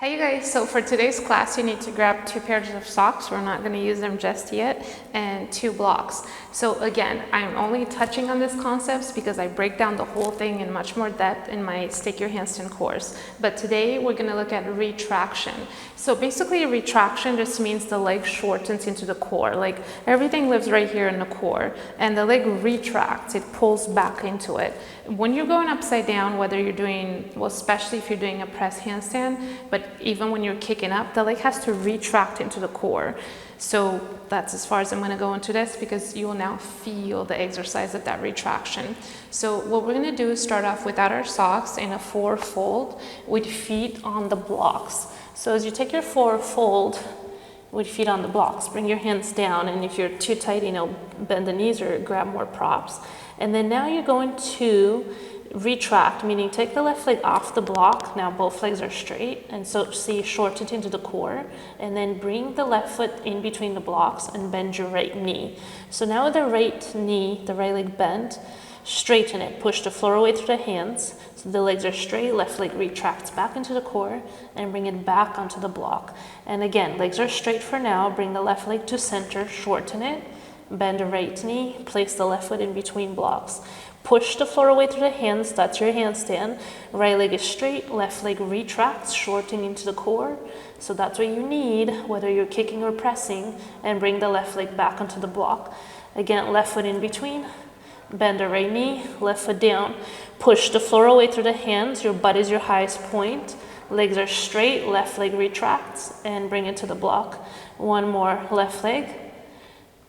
Hey you guys, so for today's class you need to grab 2 pairs of socks, we're not going to use them just yet, and 2 blocks. So again, I'm only touching on these concepts because I break down the whole thing in much more depth in my Stick Your Handstand course. But today we're going to look at retraction. So basically retraction just means the leg shortens into the core, like everything lives right here in the core, and the leg retracts, it pulls back into it. When you're going upside down, whether you're doing, well, especially if you're doing a press handstand, but even when you're kicking up, the leg has to retract into the core. So that's as far as I'm going to go into this, because you will now feel the exercise of that retraction. So what we're going to do is start off without our socks in a 4-fold with feet on the blocks. So as you take your 4-fold with feet on the blocks, bring your hands down, and if you're too tight, bend the knees or grab more props. And then now you're going to retract, meaning take the left leg off the block. Now both legs are straight, and so see, shorten into the core, and then bring the left foot in between the blocks and bend your right knee. So now with the right knee, the right leg bent, straighten it, push the floor away through the hands, so the legs are straight, left leg retracts back into the core, and bring it back onto the block. And again, legs are straight for now, bring the left leg to center, shorten it, bend the right knee, place the left foot in between blocks. Push the floor away through the hands, that's your handstand. Right leg is straight, left leg retracts, shortening into the core. So that's what you need, whether you're kicking or pressing, and bring the left leg back onto the block. Again, left foot in between, bend the right knee, left foot down. Push the floor away through the hands, your butt is your highest point. Legs are straight, left leg retracts, and bring it to the block. One more, left leg,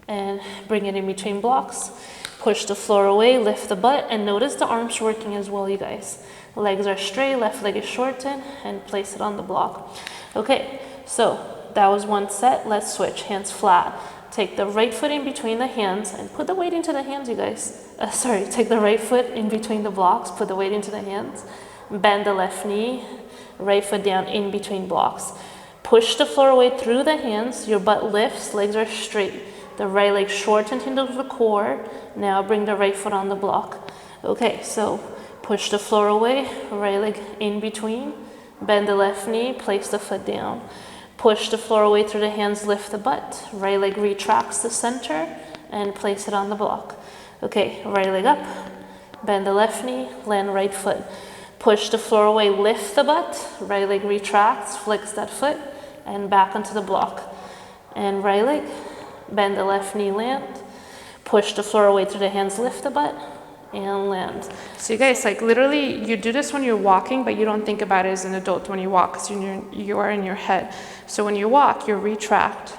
and bring it in between blocks. Push the floor away, lift the butt, and notice the arms working as well, you guys. Legs are straight, left leg is shortened, and place it on the block. Okay, so that was one set. Let's switch, hands flat. Take the right foot in between the hands, and put the weight into the hands, you guys. Take the right foot in between the blocks, put the weight into the hands. Bend the left knee, right foot down in between blocks. Push the floor away through the hands, your butt lifts, legs are straight. The right leg shortened into the core. Now bring the right foot on the block. Okay, so push the floor away, right leg in between. Bend the left knee, place the foot down. Push the floor away through the hands, lift the butt. Right leg retracts the center and place it on the block. Okay, right leg up, bend the left knee, land right foot. Push the floor away, lift the butt. Right leg retracts, flex that foot, and back onto the block. And right leg, bend the left knee, land. Push the floor away through the hands, lift the butt, and land. So you guys, like literally, you do this when you're walking, but you don't think about it as an adult when you walk, because you are in your head. So when you walk, you retract.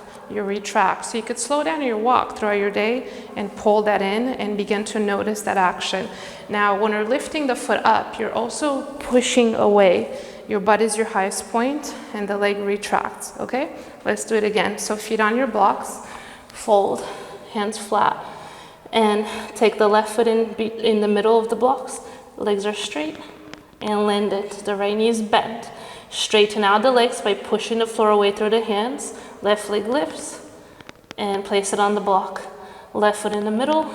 So you could slow down your walk throughout your day and pull that in and begin to notice that action. Now, when you're lifting the foot up, you're also pushing away. Your butt is your highest point, and the leg retracts, okay? Let's do it again. So feet on your blocks. Fold, hands flat, and take the left foot in the middle of the blocks. Legs are straight, and land it. The right knee is bent. Straighten out the legs by pushing the floor away through the hands. Left leg lifts, and place it on the block. Left foot in the middle,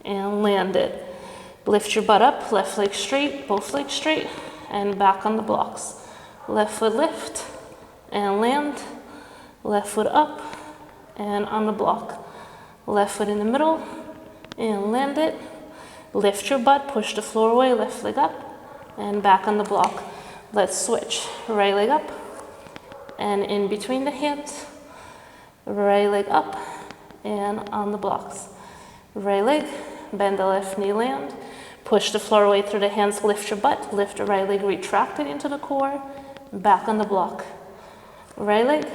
and land it. Lift your butt up, left leg straight, both legs straight, and back on the blocks. Left foot lift, and land. Left foot up, and on the block. Left foot in the middle, and land it. Lift your butt, push the floor away, left leg up, and back on the block. Let's switch. Right leg up, and in between the hands. Right leg up, and on the blocks. Right leg, bend the left knee, land. Push the floor away through the hands, lift your butt, lift the right leg, retract it into the core, back on the block. Right leg,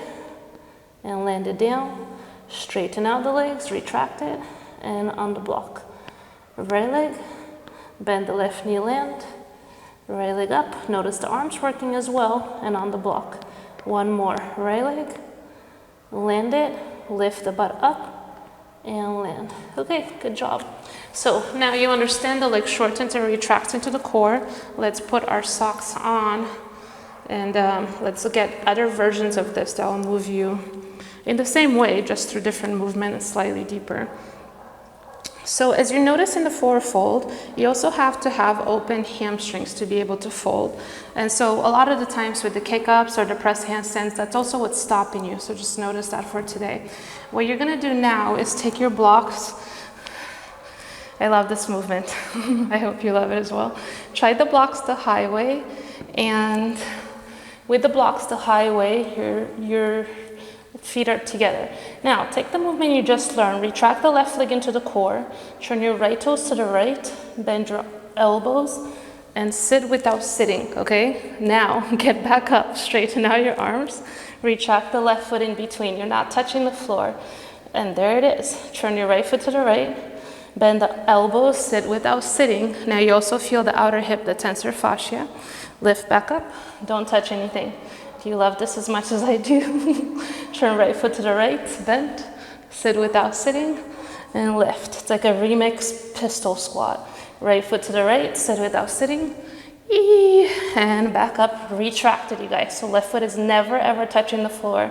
and land it down. Straighten out the legs, retract it, and on the block. Right leg, bend the left knee, land. Right leg up, notice the arms working as well, and on the block. One more, right leg, land it, lift the butt up, and land. Okay, good job. So now you understand the leg shortens and retracts into the core. Let's put our socks on, and let's look at other versions of this that will move you in the same way, just through different movement and slightly deeper. So as you notice in the forward fold, you also have to have open hamstrings to be able to fold. And so a lot of the times with the kick-ups or the press handstands, that's also what's stopping you. So just notice that for today. What you're gonna do now is take your blocks. I love this movement. I hope you love it as well. Try the blocks the high way, and with the blocks the high way, your feet are together. Now, take the movement you just learned, retract the left leg into the core, turn your right toes to the right, bend your elbows, and sit without sitting, okay? Now, get back up, straighten out your arms, retract the left foot in between. You're not touching the floor. And there it is. Turn your right foot to the right, bend the elbows, sit without sitting. Now you also feel the outer hip, the tensor fascia. Lift back up, don't touch anything. Do you love this as much as I do? Turn right foot to the right, bend, sit without sitting, and lift. It's like a remix pistol squat. Right foot to the right, sit without sitting, and back up, retract it, you guys. So left foot is never ever touching the floor.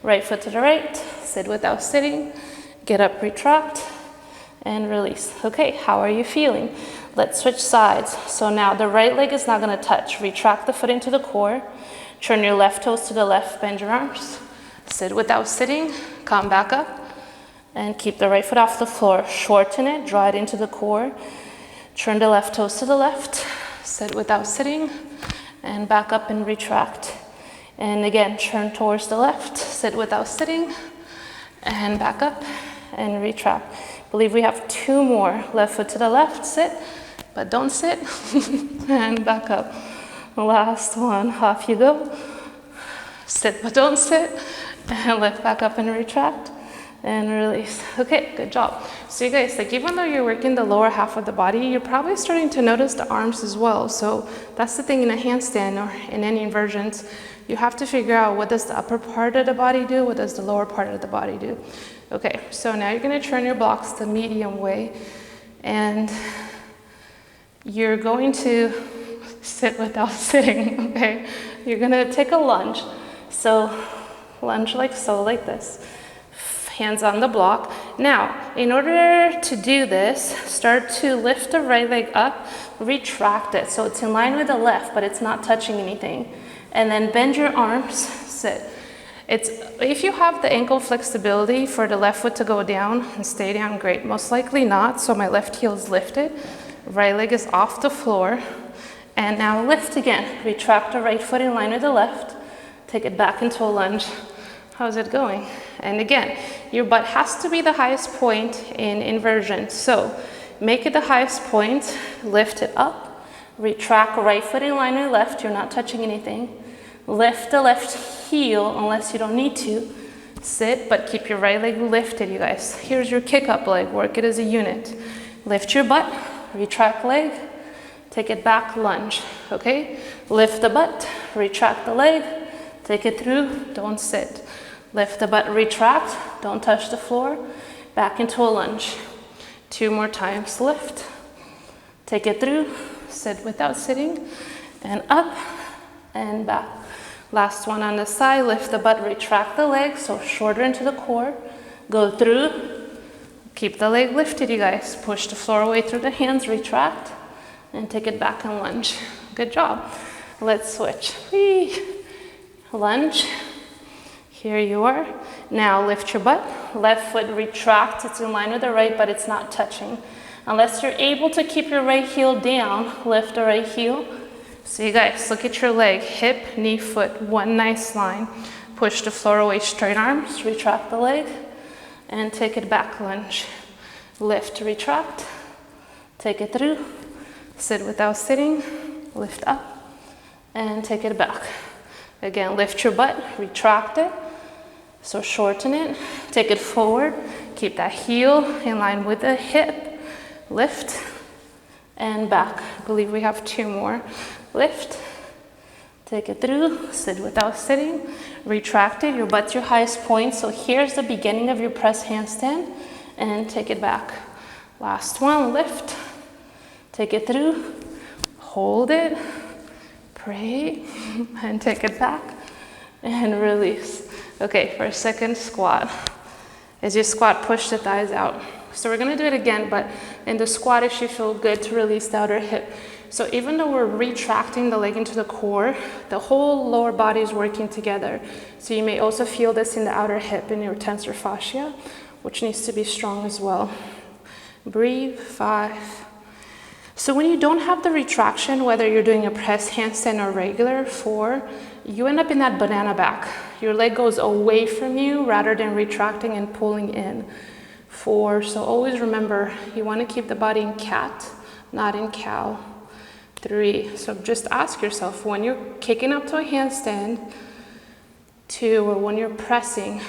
Right foot to the right, sit without sitting, get up, retract, and release. Okay, how are you feeling? Let's switch sides. So now the right leg is not gonna touch. Retract the foot into the core. Turn your left toes to the left, bend your arms. Sit without sitting, come back up, and keep the right foot off the floor. Shorten it, draw it into the core. Turn the left toes to the left, sit without sitting, and back up and retract. And again, turn towards the left, sit without sitting, and back up and retract. I believe we have 2 more. Left foot to the left, sit, but don't sit, and back up. Last one, off you go. Sit but don't sit, and lift back up and retract, and release. Okay, good job. So you guys, like even though you're working the lower half of the body, you're probably starting to notice the arms as well. So that's the thing in a handstand or in any inversions, you have to figure out what does the upper part of the body do, what does the lower part of the body do. Okay, so now you're gonna turn your blocks the medium way, and you're going to sit without sitting, okay? You're gonna take a lunge. So lunge like so, like this. Hands on the block. Now, in order to do this, start to lift the right leg up, retract it. So it's in line with the left, but it's not touching anything. And then bend your arms, sit. If you have the ankle flexibility for the left foot to go down and stay down, great. Most likely not, so my left heel is lifted. Right leg is off the floor. And now lift again. Retract the right foot in line with the left. Take it back into a lunge. How's it going? And again, your butt has to be the highest point in inversion. So make it the highest point, lift it up, retract right foot in line with left. You're not touching anything. Lift the left heel unless you don't need to. Sit, but keep your right leg lifted, you guys. Here's your kick up leg, work it as a unit. Lift your butt, retract leg, take it back, lunge, okay? Lift the butt, retract the leg, take it through, don't sit. Lift the butt, retract, don't touch the floor, back into a lunge. 2 more times, lift, take it through, sit without sitting, and up and back. Last one on the side, lift the butt, retract the leg, so shorter into the core, go through, keep the leg lifted, you guys. Push the floor away through the hands, retract, and take it back and lunge. Good job. Let's switch. Lunge. Here you are. Now lift your butt. Left foot retract. It's in line with the right, but it's not touching. Unless you're able to keep your right heel down, lift the right heel. So you guys, look at your leg. Hip, knee, foot. One nice line. Push the floor away, straight arms. Retract the leg. And take it back, lunge. Lift, retract. Take it through. Sit without sitting. Lift up. And take it back. Again, lift your butt. Retract it. So shorten it. Take it forward. Keep that heel in line with the hip. Lift. And back. I believe we have 2 more. Lift. Take it through. Sit without sitting. Retract it. Your butt's your highest point. So here's the beginning of your press handstand. And take it back. Last one. Lift. Take it through. Hold it. Pray. And take it back. And release. Okay, for a second, squat. As you squat, push the thighs out. So we're gonna do it again, but in the squat it should feel good to release the outer hip. So even though we're retracting the leg into the core, the whole lower body is working together. So you may also feel this in the outer hip in your tensor fascia, which needs to be strong as well. Breathe, 5. So when you don't have the retraction, whether you're doing a press handstand or regular, 4, you end up in that banana back. Your leg goes away from you rather than retracting and pulling in. 4, so always remember, you want to keep the body in cat, not in cow. 3, so just ask yourself, when you're kicking up to a handstand, 2, or when you're pressing,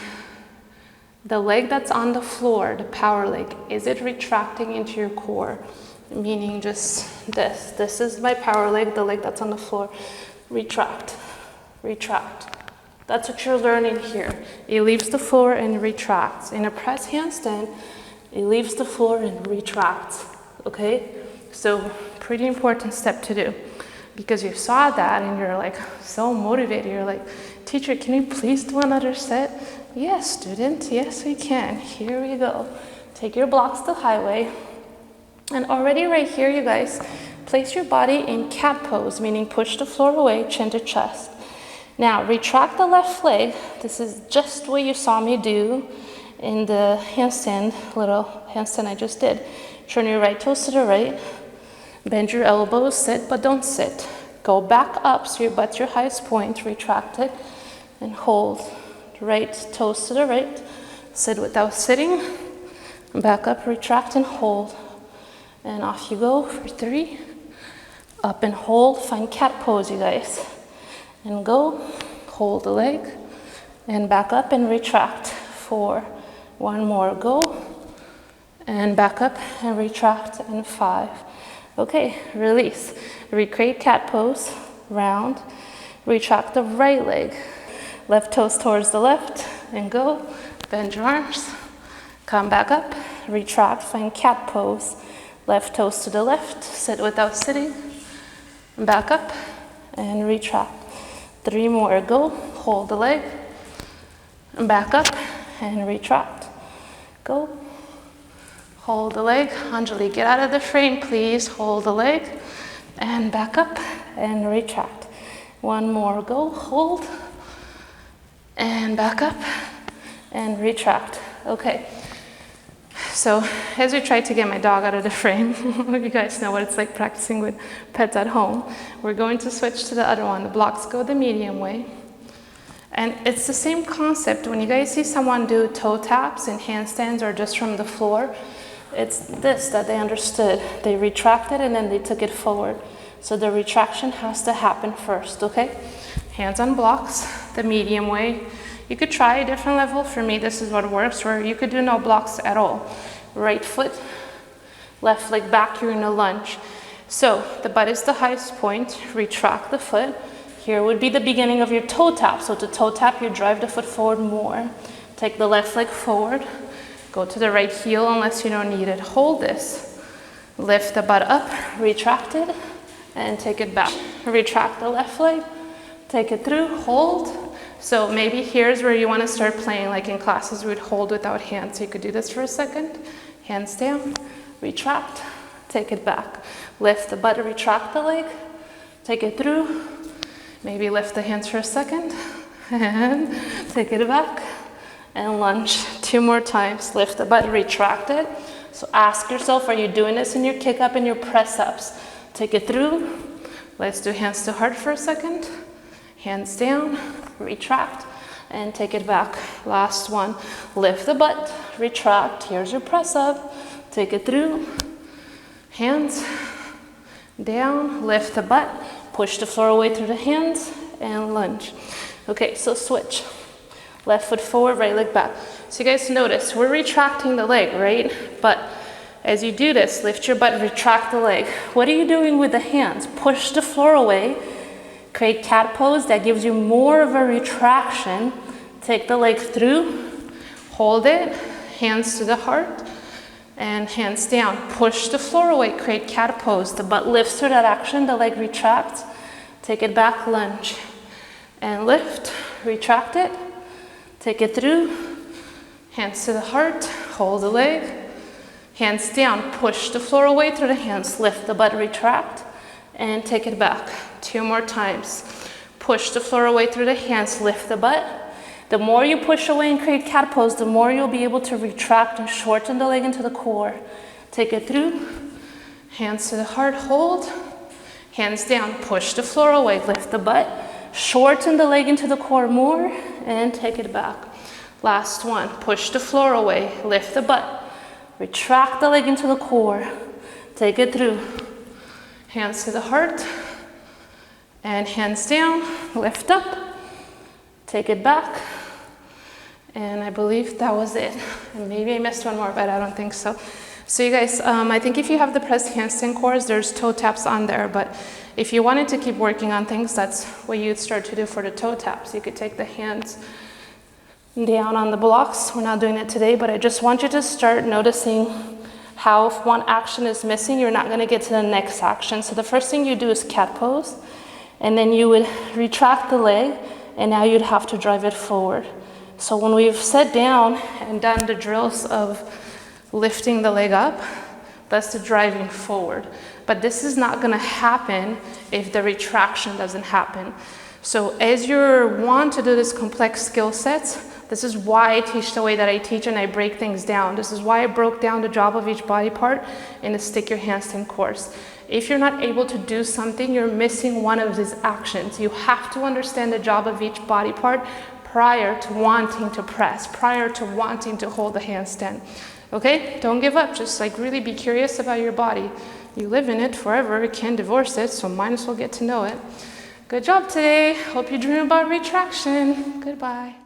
the leg that's on the floor, the power leg, is it retracting into your core? Meaning just this. This is my power leg, the leg that's on the floor. Retract, retract. That's what you're learning here. It leaves the floor and retracts. In a press handstand, it leaves the floor and retracts, okay? So pretty important step to do, because you saw that and you're like so motivated. You're like, teacher, can you please do another set? Yes, student, yes we can. Here we go. Take your blocks to highway. And already right here, you guys, place your body in cat pose, meaning push the floor away, chin to chest. Now retract the left leg. This is just what you saw me do in the handstand, little handstand I just did. Turn your right toes to the right. Bend your elbows, sit, but don't sit. Go back up so your butt's your highest point, retract it, and hold. Right toes to the right. Sit without sitting. Back up, retract, and hold. And off you go for 3. Up and hold, find cat pose, you guys. And go, hold the leg, and back up and retract. 4, 1 more, go. And back up and retract, and 5. Okay, release. Recreate cat pose, round. Retract the right leg. Left toes towards the left, and go. Bend your arms. Come back up, retract, find cat pose. Left toes to the left, sit without sitting. Back up, and retract. 3 more, go. Hold the leg. Back up, and retract. Go. Hold the leg. Anjali, get out of the frame, please. Hold the leg. And back up and retract. 1 more, go. Hold. And back up and retract. Okay. So as we try to get my dog out of the frame, you guys know what it's like practicing with pets at home. We're going to switch to the other one. The blocks go the medium way. And it's the same concept. When you guys see someone do toe taps and handstands or just from the floor, it's this that they understood. They retracted and then they took it forward. So the retraction has to happen first, okay? Hands on blocks, the medium way. You could try a different level. For me, this is what works, where you could do no blocks at all. Right foot, left leg back, you're in a lunge. So the butt is the highest point, retract the foot. Here would be the beginning of your toe tap. So to toe tap, you drive the foot forward more. Take the left leg forward. Go to the right heel unless you don't need it. Hold this. Lift the butt up, retract it, and take it back. Retract the left leg, take it through, hold. So maybe here's where you want to start playing, like in classes we would hold without hands. So you could do this for a second. Hands down, retract, take it back. Lift the butt, retract the leg, take it through. Maybe lift the hands for a second, and take it back. And lunge 2 more times. Lift the butt, retract it. So ask yourself, are you doing this in your kick up and your press ups? Take it through. Let's do hands to heart for a second. Hands down, retract, and take it back. Last one. Lift the butt, retract. Here's your press up. Take it through. Hands down, lift the butt, push the floor away through the hands, and lunge. Okay, so switch. Left foot forward, right leg back. So you guys notice, we're retracting the leg, right? But as you do this, lift your butt, retract the leg. What are you doing with the hands? Push the floor away. Create cat pose. That gives you more of a retraction. Take the leg through. Hold it. Hands to the heart. And hands down. Push the floor away. Create cat pose. The butt lifts through that action. The leg retracts. Take it back, lunge. And lift. Retract it. Take it through, hands to the heart, hold the leg, Hands down, push the floor away through the hands, lift the butt, retract, and take it back. 2 more times. Push the floor away through the hands, lift the butt. The more you push away and create cat pose, the more you'll be able to retract and shorten the leg into the core. Take it through, hands to the heart, hold. Hands down, push the floor away, lift the butt, shorten the leg into the core more, and take it back. Last one, push the floor away, lift the butt, retract the leg into the core, take it through. Hands to the heart, and hands down, lift up, take it back, and I believe that was it. And maybe I missed one more, but I don't think so. So you guys, I think if you have the pressed handstand course, there's toe taps on there, but if you wanted to keep working on things, that's what you'd start to do for the toe taps. You could take the hands down on the blocks. We're not doing it today, but I just want you to start noticing how if one action is missing, you're not gonna get to the next action. So the first thing you do is cat pose, and then you would retract the leg, and now you'd have to drive it forward. So when we've sat down and done the drills of lifting the leg up, that's the driving forward. But this is not gonna happen if the retraction doesn't happen. So as you want to do this complex skill sets, this is why I teach the way that I teach and I break things down. This is why I broke down the job of each body part in the Stick Your Handstand course. If you're not able to do something, you're missing one of these actions. You have to understand the job of each body part prior to wanting to press, prior to wanting to hold the handstand. Okay, don't give up, just like really be curious about your body. You live in it forever, you can't divorce it, so might as well get to know it. Good job today, hope you dream about retraction. Goodbye.